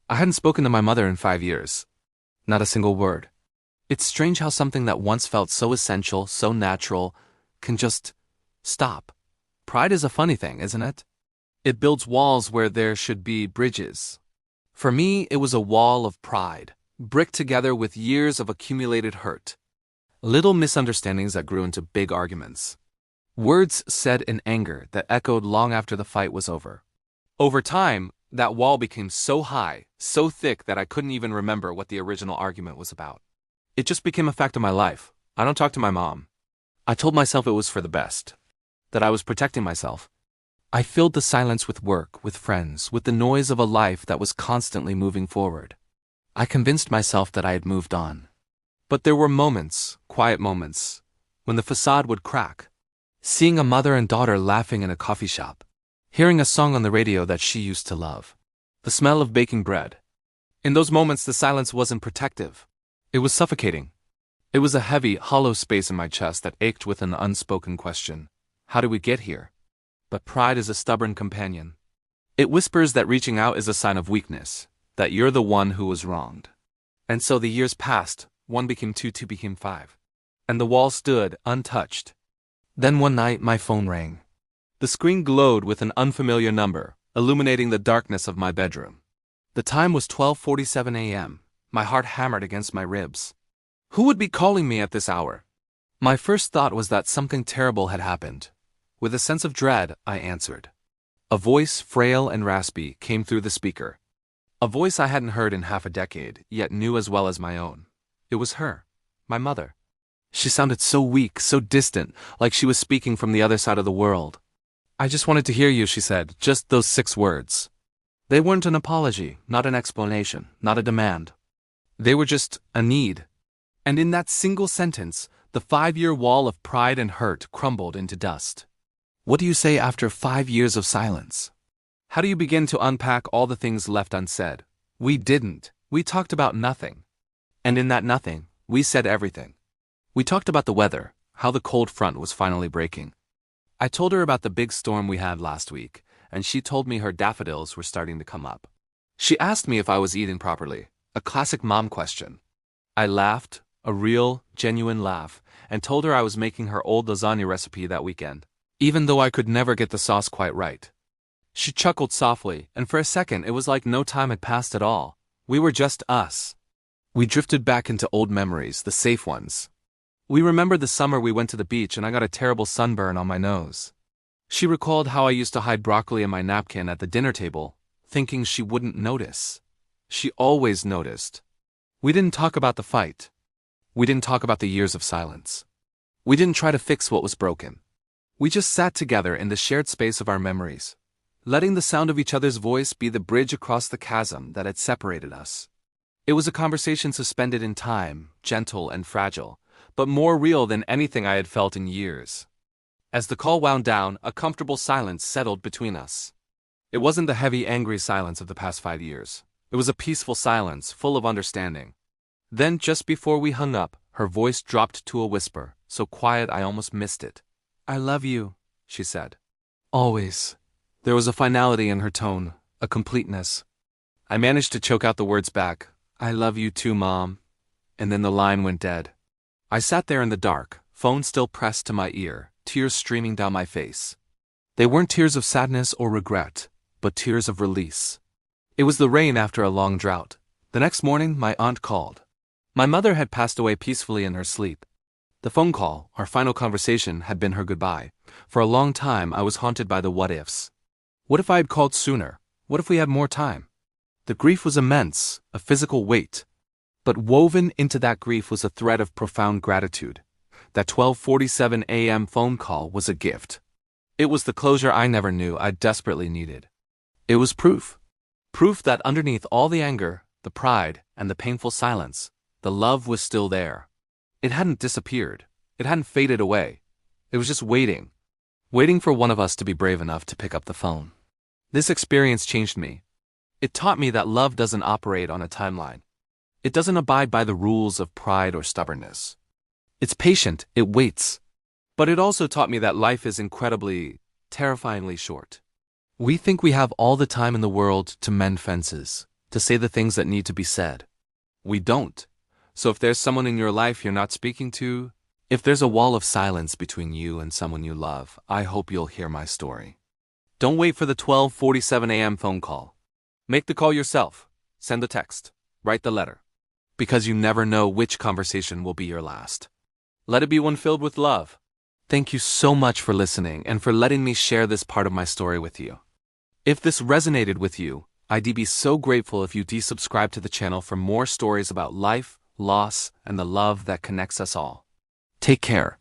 I hadn't spoken to my mother in 5 years. Not a single word. It's strange how something that once felt so essential, so natural, can just stop. Pride is a funny thing, isn't it? It builds walls where there should be bridges. For me, it was a wall of pride, bricked together with years of accumulated hurt. Little misunderstandings that grew into big arguments. Words said in anger that echoed long after the fight was over. Over time, that wall became so high, so thick that I couldn't even remember what the original argument was about. It just became a fact of my life. I don't talk to my mom. I told myself it was for the best, that I was protecting myself. I filled the silence with work, with friends, with the noise of a life that was constantly moving forward. I convinced myself that I had moved on. But there were moments, quiet moments, when the facade would crack. Seeing a mother and daughter laughing in a coffee shop. Hearing a song on the radio that she used to love. The smell of baking bread. In those moments, the silence wasn't protective. It was suffocating. It was a heavy, hollow space in my chest that ached with an unspoken question. How did we get here? But pride is a stubborn companion. It whispers that reaching out is a sign of weakness, that you're the one who was wronged. And so the years passed, 1 became 2, 2 became 5. And the wall stood, untouched. Then one night, my phone rang. The screen glowed with an unfamiliar number, illuminating the darkness of my bedroom. The time was 12:47 a.m. My heart hammered against my ribs. Who would be calling me at this hour? My first thought was that something terrible had happened. With a sense of dread, I answered. A voice, frail and raspy, came through the speaker. A voice I hadn't heard in half a decade, yet knew as well as my own. It was her, my mother. She sounded so weak, so distant, like she was speaking from the other side of the world. I just wanted to hear you, she said, just those 6 words. They weren't an apology, not an explanation, not a demand. They were just a need. And in that single sentence, the 5-year wall of pride and hurt crumbled into dust. What do you say after 5 years of silence? How do you begin to unpack all the things left unsaid? We didn't. We talked about nothing. And in that nothing, we said everything. We talked about the weather, how the cold front was finally breaking. I told her about the big storm we had last week, and she told me her daffodils were starting to come up. She asked me if I was eating properly, a classic mom question. I laughed, a real, genuine laugh, and told her I was making her old lasagna recipe that weekend, even though I could never get the sauce quite right. She chuckled softly, and for a second it was like no time had passed at all. We were just us. We drifted back into old memories, the safe ones. We remembered the summer we went to the beach and I got a terrible sunburn on my nose. She recalled how I used to hide broccoli in my napkin at the dinner table, thinking she wouldn't notice. She always noticed. We didn't talk about the fight. We didn't talk about the years of silence. We didn't try to fix what was broken. We just sat together in the shared space of our memories, letting the sound of each other's voice be the bridge across the chasm that had separated us. It was a conversation suspended in time, gentle and fragile, but more real than anything I had felt in years. As the call wound down, a comfortable silence settled between us. It wasn't the heavy, angry silence of the past 5 years. It was a peaceful silence, full of understanding. Then, just before we hung up, her voice dropped to a whisper, so quiet I almost missed it. I love you, she said. Always. There was a finality in her tone, a completeness. I managed to choke out the words back. I love you too, Mom. And then the line went dead. I sat there in the dark, phone still pressed to my ear, tears streaming down my face. They weren't tears of sadness or regret, but tears of release. It was the rain after a long drought. The next morning, my aunt called. My mother had passed away peacefully in her sleep. The phone call, our final conversation, had been her goodbye. For a long time, I was haunted by the what-ifs. What if I had called sooner? What if we had more time? The grief was immense, a physical weight. But woven into that grief was a thread of profound gratitude. That 12:47 a.m. phone call was a gift. It was the closure I never knew I desperately needed. It was proof. Proof that underneath all the anger, the pride, and the painful silence, the love was still there. It hadn't disappeared. It hadn't faded away. It was just waiting. Waiting for one of us to be brave enough to pick up the phone. This experience changed me. It taught me that love doesn't operate on a timeline. It doesn't abide by the rules of pride or stubbornness. It's patient, it waits. But it also taught me that life is incredibly, terrifyingly short. We think we have all the time in the world to mend fences, to say the things that need to be said. We don't. So if there's someone in your life you're not speaking to, if there's a wall of silence between you and someone you love, I hope you'll hear my story. Don't wait for the 12:47 a.m. phone call. Make the call yourself. Send the text. Write the letter. Because you never know which conversation will be your last. Let it be one filled with love. Thank you so much for listening and for letting me share this part of my story with you. If this resonated with you, I'd be so grateful if you desubscribe to the channel for more stories about life, loss, and the love that connects us all. Take care.